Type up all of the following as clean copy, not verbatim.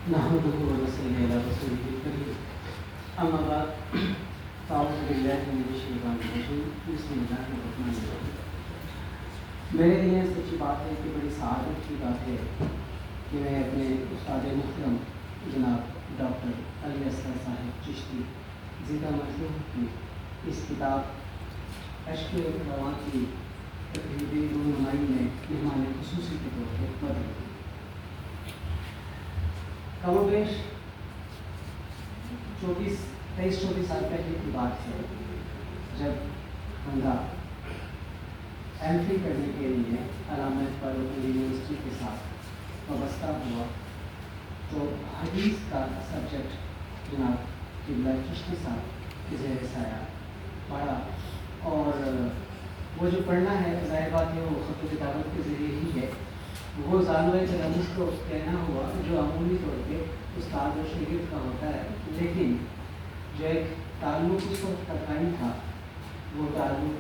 نحمده ونصلي على رسوله الكريم اما بعد اعوذ باللہ من الشیطان الرجیم بسم اللہ الرحمن الرحیم۔ میرے لیے سچی بات ہے کہ بڑی سعادت کی بات ہے کہ میں اپنے استاد محترم جناب ڈاکٹر علی اصغر صاحب چشتی زندہ مرحوم کی اس کتاب اشک رواں کی تقریبی رونمائی میں مہمان خصوصی کے طور پر بدل گئی۔ کم و بیش 23-24 سال پہلے کی بات ہے، جب بندہ ایم فل کرنے کے لیے علامہ اقبال یونیورسٹی کے ساتھ وابستہ ہوا تو حدیث کا سبجیکٹ جناب قبلہ چشتی صاحب کے زیر سایہ پڑھا، اور وہ جو پڑھنا ہے ظاہر بات ہے وہ خط و کتابت کے ذریعے ہی ہے۔ وہ ظالم تلمس کو کہنا ہوا جو عمومی طور پہ استاد و شاگرد کا ہوتا ہے، لیکن جو ایک تعلق اس وقت کا قائم تھا وہ تعلق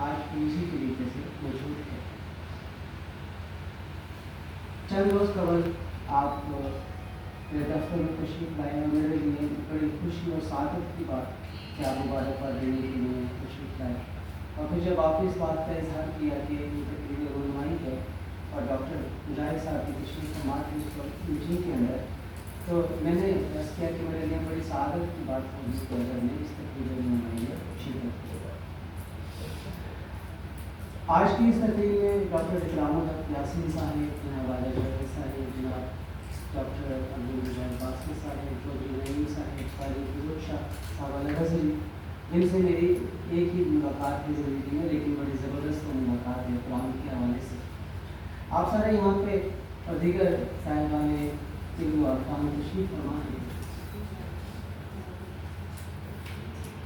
آج بھی اسی طریقے سے موجود ہے۔ چند روز قبل آپ میرے دفتر میں تشریف لائے، اور میرے لیے بڑی خوشی اور سعادت کی بات کہ آپ مبارکباد دینے کے لیے تشریف لائے، اور پھر جب آپ نے اس بات کا اظہار کیا کہ یہ تقریباً رونمائی ہے اور ڈاکٹر مجاہد صاحب کی تشریف فرما تھی اس وقت میٹنگ کے اندر، تو میں نے بس کیا کہ میرے لیے بڑی سعادت کی بات ہوگی کہ اگر میں اس تقریباً رونمائی میں شرکت کروں۔ آج کی اس تقریب میں ڈاکٹر اکرام الحق یاسین صاحب، جناب عالیہ جوہر صاحب، جناب ڈاکٹر عبدالمجید باقی صاحب، چودھری نعیم صاحب، قاری فیروز شاہ صاحب الغزلی، جن سے میری ایک ہی ملاقات ہے زندگی میں، لیکن بڑی زبردست ملاقات ہے قرآن کے حوالے سے۔ آپ سارے یہاں پہ اور دیگر صاحبان علم و عرفان تشریف فرما ہیں۔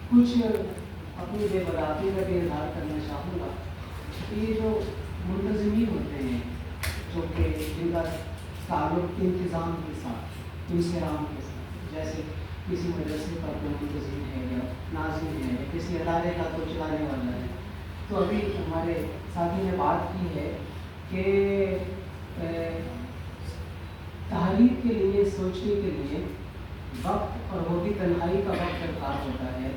کچھ اپنی بے برابری کا بھی اظہار کرنا چاہوں گا کہ یہ جو منتظمین ہوتے ہیں جو کہ جن کا تعلق انتظام کے ساتھ، انصرام کے ساتھ، جیسے کسی مدرسے کا کوئی منتظم ہے یا ناظم ہے یا کسی ادارے کا کوئی چلانے والا ہے، تو ابھی ہمارے ساتھی نے بات کی ہے کہ تحریر کے لیے، سوچنے کے لیے وقت، اور وہ بھی تنہائی کا وقت درکار ہوتا ہے،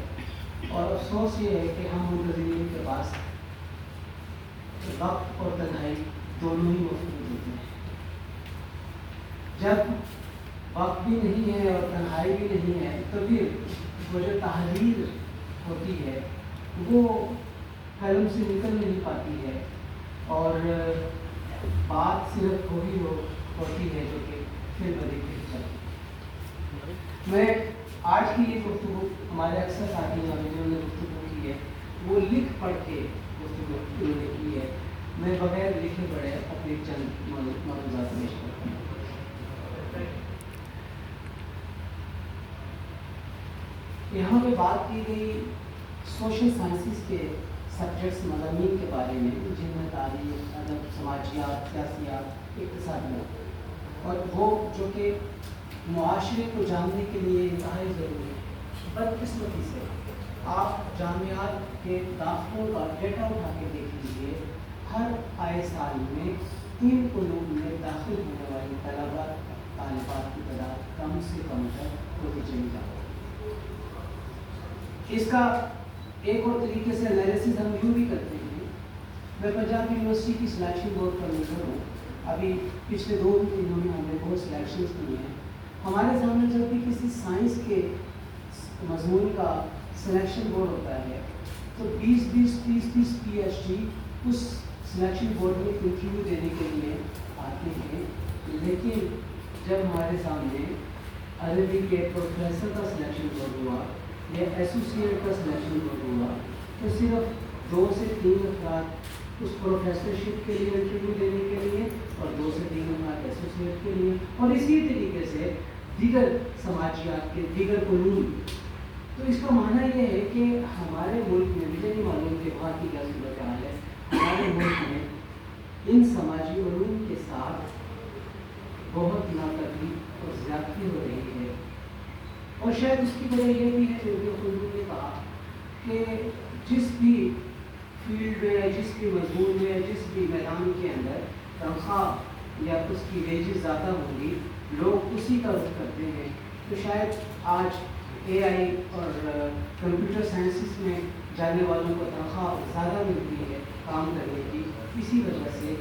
اور افسوس یہ ہے کہ ہم منتظمین کے پاس وقت اور تنہائی دونوں ہی موجود ہوتے ہیں۔ جب وقت بھی نہیں ہے اور تنہائی بھی نہیں ہے تو پھر وہ جو تحریر ہوتی ہے وہ قلم سے نکل نہیں پاتی ہے، اور بات صرف وہی ہوتی ہے جو کہ پھر بدی پھر چلتی۔ میں آج کی یہ گفتگو ہمارے اکثر ساتھی جنہوں نے گفتگو کی ہے وہ لکھ پڑھ کے گفتگو انہوں نے کی ہے، میں بغیر لکھے پڑھے اپنے چند موضوعات پیش کرتا ہوں۔ یہاں پہ بات کی گئی سوشل سائنسز کے سبجیکٹس، مضامین کے بارے میں، جن میں تاریخ، ادب، سماجیات، سیاسیات، اقتصادیات، اور وہ جو کہ معاشرے کو جاننے کے لیے انتہائی ضروری ہے۔ بدقسمتی سے آپ جامعات کے داخلوں کا ڈیٹا اٹھا کے دیکھ لیجیے، ہر آئے سال میں 3 علوم میں داخل ہونے والی طلباء طالبات کی تعداد کم سے کم ہوتی چلی جاتی ہے۔ اس کا ایک اور طریقے سے انالیسز ہم یوں بھی کرتے ہیں۔ میں پنجاب یونیورسٹی کی سلیکشن بورڈ کا ممبر ہوں، ابھی پچھلے 2 دنوں میں ہم نے بہت سلیکشنز کی ہیں۔ ہمارے سامنے جب بھی کسی سائنس کے مضمون کا سلیکشن بورڈ ہوتا ہے تو 20-20, 30-30 پی ایچ ڈی اس سلیکشن بورڈ میں انٹرویو دینے کے لیے آتے ہیں، لیکن جب ہمارے سامنے عربی کے پروفیسر کا سلیکشن بورڈ ہوا یا ایسوسیٹ کا سلیکشن بورڈ ہوا تو صرف 2 سے 3 افراد اس پروفیسرشپ کے لیے انٹرویو دینے کے لیے اور 2 سے 3 افراد ایسوسیٹ کے لیے، اور اسی طریقے سے دیگر سماجیات کے دیگر علوم۔ تو اس کا معنی یہ ہے کہ ہمارے ملک میں، مجھے نہیں معلوم کہ وہاں کی کیا صورتحال ہے، ہمارے ملک میں ان سماجی علوم کے ساتھ بہت ناقدری اور زیادتی ہو رہی ہے، اور شاید اس کی وجہ یہ بھی ہے جو کہ خود نے کہا کہ جس بھی فیلڈ میں یا جس بھی مضمون میں یا جس بھی میدان کے اندر تنخواہ یا اس کی ویجز زیادہ ہوں گی لوگ اسی کا رخ کرتے ہیں، تو شاید آج AI اور کمپیوٹر سائنسز میں جانے والوں کو تنخواہ زیادہ ملتی ہے کام کرنے کی، اسی وجہ سے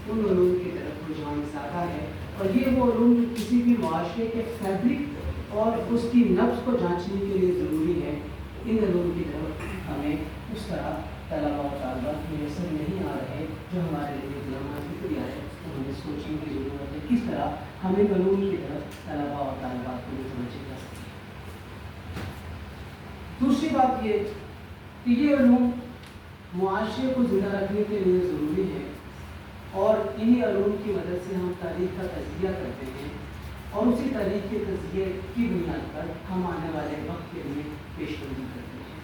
ان علوم کی طرف رجحان زیادہ ہے۔ اور یہ وہ علوم جو کسی بھی معاشرے کے فیبرک اور اس کی نبض کو جانچنے کے لیے ضروری ہے، ان علوم کی طرف ہمیں اس طرح طلباء و طالبات میسر نہیں آ رہے جو ہمارے لیے علماء فکری آئے، تو ہمیں سوچنے کی ضرورت ہے کس طرح ہمیں علوم کی طرف طلباء و طالبات کو متوجہ کر سکتے ہیں۔ دوسری بات یہ کہ یہ علوم معاشرے کو زندہ رکھنے کے لیے ضروری ہے، اور انہی علوم کی مدد سے ہم تاریخ کا تجزیہ کرتے ہیں، اور اسی تاریخ کے تجزیے کی بنیاد پر ہم آنے والے وقت کے لیے پیش بندی کرتے ہیں،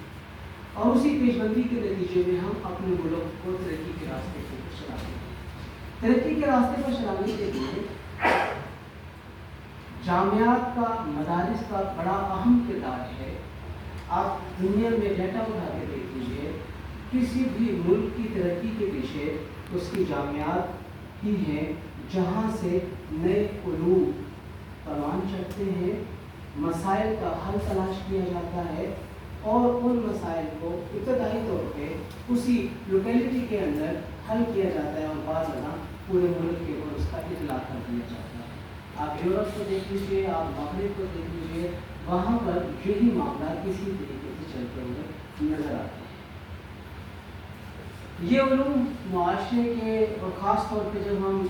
اور اسی پیش بندی کے نتیجے میں ہم اپنے ملک کو ترقی کے راستے پر چلاتے ہیں۔ ترقی کے راستے پر چلانے کے لیے جامعات کا، مدارس کا بڑا اہم کردار ہے۔ آپ دنیا میں ڈیٹا اٹھا کے دیکھ لیجیے، کسی بھی ملک کی ترقی کے پیچھے اس کی جامعات ہی ہیں، جہاں سے نئے علوم پروان چڑھتے ہیں، مسائل کا حل تلاش کیا جاتا ہے، اور ان مسائل کو ابتدائی طور پہ اسی لوکیلٹی کے اندر حل کیا جاتا ہے، اور بعض ازاں پورے ملک کے اوپر اس کا اطلاق کر دیا جاتا ہے۔ آپ یورپ کو دیکھ لیجیے، آپ مغرب کو دیکھ لیجیے، وہاں پر یہی معاملات اسی طریقے سے چلتے ہوئے نظر آتے ہیں۔ یہ علوم معاشرے کے، اور خاص طور پہ جب ہم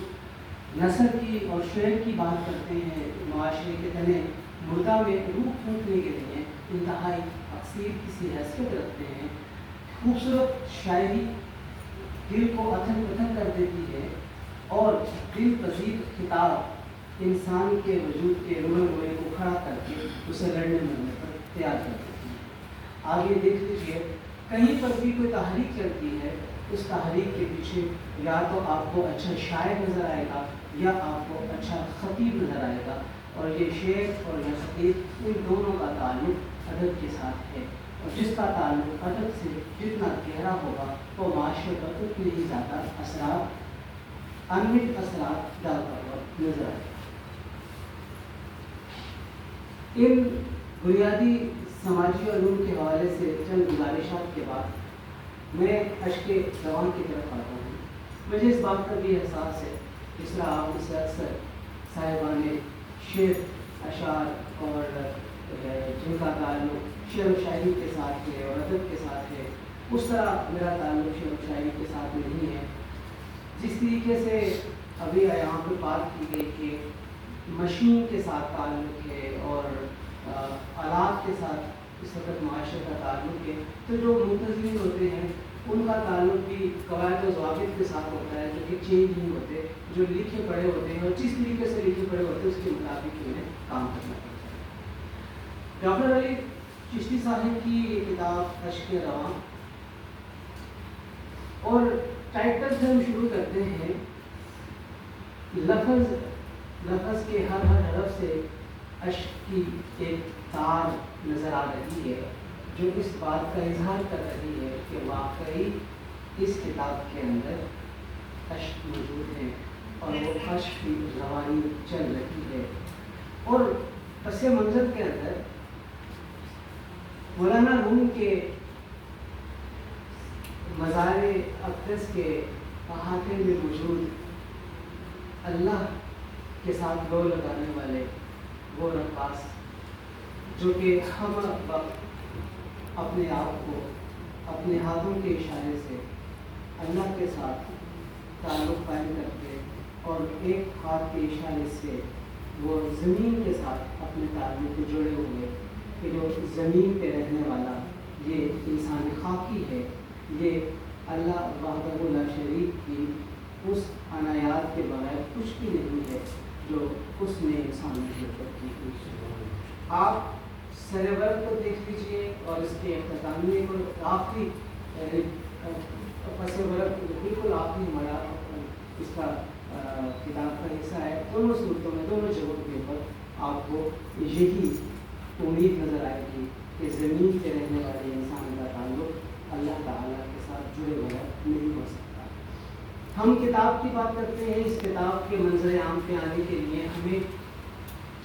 نسل کی اور شعر کی بات کرتے ہیں، معاشرے کے تنے مردہ میں روح پھونکنے کے لیے انتہائی اکثیر کسی حیثیت رکھتے ہیں۔ خوبصورت شاعری دل کو اتھن پتھن کر دیتی ہے، اور دل پذیر خطاب انسان کے وجود کے روئے روئے کو کھڑا کر کے اسے لڑنے مرنے پر تیار کر دیتی ہے۔ آگے دیکھ لیجیے، کہیں پر بھی کوئی تحریک چلتی ہے، اس تحریک کے پیچھے یا تو آپ کو اچھا شاعر نظر آئے گا، یا آپ کو اچھا خطیب نظر آئے گا، اور یہ شعر اور یہ خطیب، ان دونوں کا تعلق ادب کے ساتھ ہے، اور جس کا تعلق ادب سے جتنا گہرا ہوگا وہ معاشرے پر اتنے ہی زیادہ اثرات، انمٹ اثرات ڈالتا ہوا نظر آئے گا۔ ان بنیادی سماجی علوم کے حوالے سے چند گزارشات کے بعد میں اشک روان کی طرف آتا ہوں۔ مجھے اس بات کا بھی احساس ہے، جس طرح آپ اسے اکثر صاحبان شعر، اشعار اور جن کا تعلق شعر و شاعری کے ساتھ ہے اور ادب کے ساتھ ہے، اس طرح میرا تعلق شعر و شاعری کے ساتھ نہیں ہے۔ جس طریقے سے ابھی یہاں پہ بات کی گئی کہ مشین کے ساتھ تعلق ہے اور آلات کے ساتھ اس وقت معاشرے کا تعلق ہے، تو جو منتظمین ہوتے ہیں ان کا تعلق بھی قواعد و ضوابط کے ساتھ ہوتا ہے، جو کہ چینج نہیں ہوتے، جو لکھے پڑھے ہوتے ہیں، اور جس طریقے سے لکھے پڑھے ہوتے ہیں اس کے مطابق انہیں کام کرنا پڑتا ہے۔ ڈاکٹر علی چشتی صاحب کی یہ کتاب اشک رواں، اور ٹائٹل سے ہم شروع کرتے ہیں، لفظ کے ہر حرف سے اشک کی ایک تار نظر آ رہی ہے، جو اس بات کا اظہار کر رہی ہے کہ واقعی اس کتاب کے اندر اشک موجود ہے، اور وہ اشک کی روانی چل رہی ہے۔ اور پس منظر کے اندر مولانا روم کے مزار اقدس کے احاطے میں موجود اللہ کے ساتھ گو لگانے والے وہ رقاص، جو کہ ہم وقت اپنے آپ کو اپنے ہاتھوں کے اشارے سے اللہ کے ساتھ تعلق قائم کرتے، اور ایک ہاتھ کے اشارے سے وہ زمین کے ساتھ اپنے تعلق کو جڑے ہوئے کہ جو زمین پہ رہنے والا یہ انسان خاکی ہے، یہ اللہ وحدہ لا شریک کی اس عنایات کے بغیر کچھ بھی نہیں ہے جو اس نے انسان کی خدمت کی ہوئی۔ آپ سرور کو دیکھ لیجئے، اور اس کے اختتامیہ کو آخری پس ورق بالکل آخری ہمارا اس کا کتاب کا حصہ ہے۔ دونوں صورتوں میں، دونوں جگہوں کے اوپر آپ کو یہی امید نظر آئے گی کہ زمین پہ رہنے والے انسان کا تعلق اللہ تعالیٰ کے ساتھ جڑے بغیر نہیں ہو سکتا۔ ہم کتاب کی بات کرتے ہیں، اس کتاب کے منظر عام پہ آنے کے لیے ہمیں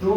2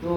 2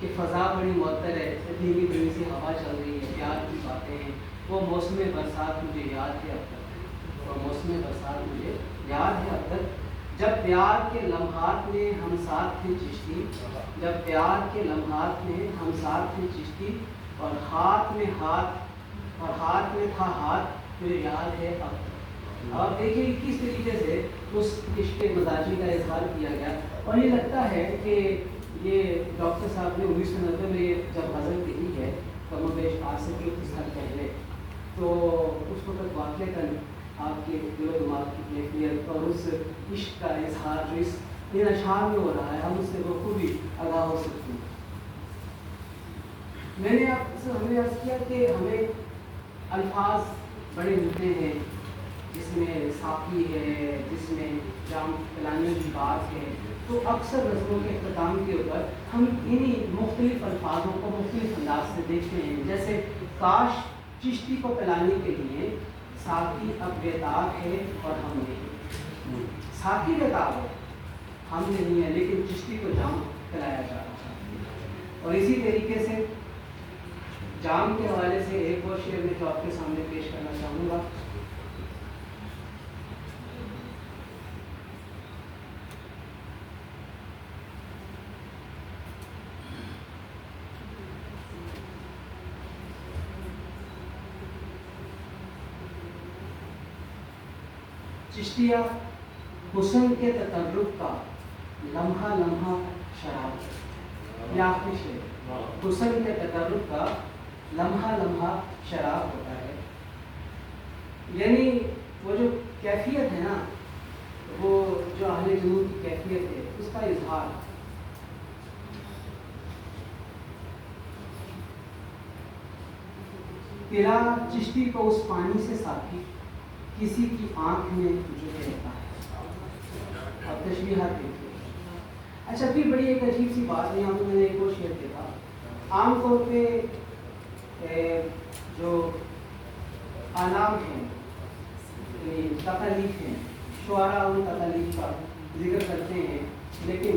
کہ فضا بڑی معطر ہے، دھیمی دھیمی سی ہوا چل رہی ہے، پیار کی باتیں ہیں، وہ موسم برسات مجھے یاد ہے اب تک، وہ موسم برسات مجھے یاد ہے اب تک، جب پیار کے لمحات میں ہم ساتھ تھے چشتی، جب پیار کے لمحات میں ہم ساتھ تھے چشتی، اور ہاتھ میں تھا ہاتھ، مجھے یاد ہے اب تک۔ آپ دیکھیں کس طریقے سے اس عشق مزاجی کا اظہار کیا گیا، اور یہ لگتا ہے کہ یہ ڈاکٹر صاحب نے 1990 میں یہ جب غزل لکھی ہے، کم و بیش آج سے 30 سال پہلے، تو اس وقت واقع کر آپ کے دل و دماغ کی کیفیت اور اس عشق کا اظہار جو اس ان اشعار میں ہو رہا ہے، ہم اس سے بخوبی آگاہ ہو سکتے ہیں۔ میں نے آپ سے ہمیں عرض کیا کہ ہمیں الفاظ بڑے ملتے ہیں، جس میں ساقی ہے، جس میں جام پلانے کی بات ہے، تو اکثر نظموں کے اختتام کے اوپر ہم انہی مختلف الفاظوں کو مختلف انداز سے دیکھتے ہیں، جیسے کاش چشتی کو پلانے کے لیے ساقی اب بیتاب ہے اور ہم نہیں، ساقی بیتاب ہے ہم نہیں ہے، لیکن چشتی کو جام پلایا جا رہا ہے۔ اور اسی طریقے سے جام کے حوالے سے ایک اور شعر میں جو آپ کے سامنے پیش کرنا چاہوں گا، چشتیہ حسن کے تطرف کا لمحہ لمحہ شراب، یہ آخری شعر، حسن کے تطرف کا لمحہ لمحہ شراب ہوتا ہے، یعنی وہ جو کیفیت ہے نا، وہ جو اہل جنون کی کیفیت ہے، اس کا اظہار۔ پلا چشتی کو اس پانی سے ساقی، کسی کی آنکھ میں جو رہتا ہے۔ اب تشبیہات دیکھیے۔ اچھا پھر بڑی ایک عجیب سی بات ہے، یہاں پہ میں نے ایک اور شعر دیکھا، عام طور پہ جو آلام ہیں، تکالیف ہیں، شعراء ان تکالیف کا ذکر کرتے ہیں، لیکن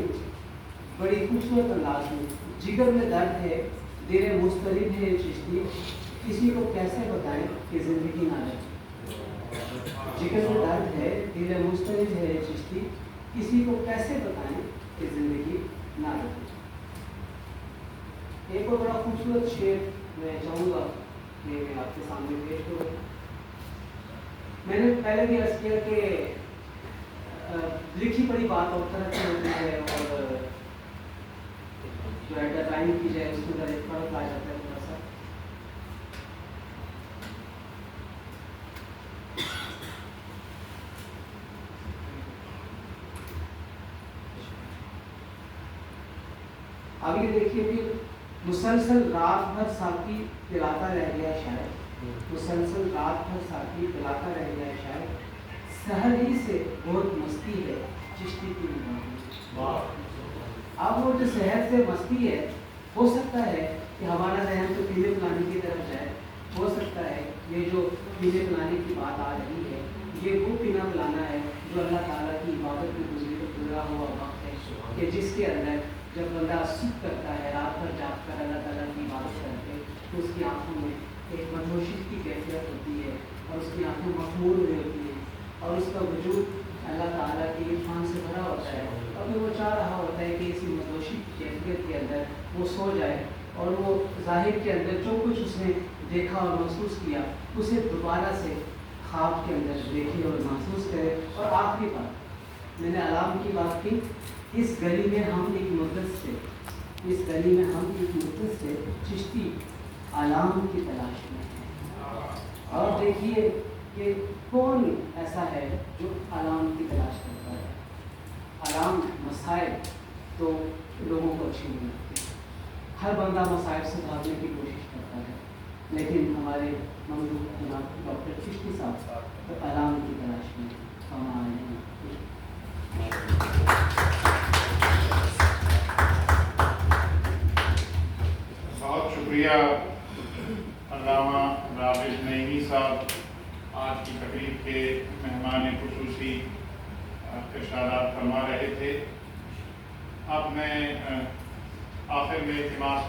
بڑی خوبصورت انداز میں، جگر میں درد ہے، دل مضطرب ہے چشتی، کسی کو کیسے بتائیں کہ زندگی نہ رہے، جگر میں درد ہے، دل مضطرب ہے چشتی، کسی کو کیسے بتائیں کہ زندگی نہ رہے۔ ایک اور بڑا خوبصورت شعر میں چاہوں گا کہ میں آپ کے سامنے پیش کروں۔ میں نے پہلے بھی عرض کیا کہ لکھی پڑی بات اور طرح کی ہوتی ہے، اور جو انٹرٹائن کی جائے اس میں ایک فرق آ جاتا ہے تھوڑا سا۔ اب یہ دیکھیے کہ مسلسل رات بھر ساقی پلاتا رہ گیا شاید، مسلسل رات بھر ساقی پلاتا رہ گیا شاید، سحر ہی سے بہت مستی ہے چشتی کی نگاہوں۔ اب وہ جو سحر سے مستی ہے، ہو سکتا ہے کہ ہمارا ذہن تو پینے پلانے کی طرف جائے، ہو سکتا ہے یہ جو پینے پلانے کی بات آ رہی ہے، یہ وہ پینا پلانا ہے جو اللہ تعالیٰ کی عبادت میں گزرا ہوا وقت ہے، کہ جس کے اندر جب بندہ سکھ کرتا ہے، رات بھر جاگ کر اللہ تعالیٰ کی عبادت کرتے، تو اس کی آنکھوں میں ایک مدہوشی کی کیفیت ہوتی ہے، اور اس کی آنکھیں مخمور ہوئی ہوتی ہیں، اور اس کا وجود اللہ تعالیٰ کی عرفان سے بھرا ہوتا ہے، اور وہ چاہ رہا ہوتا ہے کہ اسی مدہوشی کی کیفیت کے اندر وہ سو جائے، اور وہ ظاہر کے اندر جو کچھ اس نے دیکھا اور محسوس کیا، اسے دوبارہ سے خواب کے اندر دیکھے اور محسوس کرے۔ اور آخری بات، میں نے علام کی بات کی، اس گلی میں ہم ایک مدت سے، اس گلی میں ہم ایک مدت سے چشتی علام کی تلاش میں ہیں، اور دیکھیے کہ کون ایسا ہے جو علام کی تلاش کرتا ہے۔ علام مسائل تو لوگوں کو اچھی نہیں لگتی، ہر بندہ مسائل سے بھاگنے کی کوشش کرتا ہے، لیکن ہمارے مملوک جناب ڈاکٹر چشتی صاحب تو علام کی تلاش میں ہم آئے ہیں۔ بہت شکریہ علامہ راغب نعیمی صاحب، آج کی تقریب کے مہمان خصوصی ارشادات فرما رہے تھے۔ آپ نے آخر میں التماس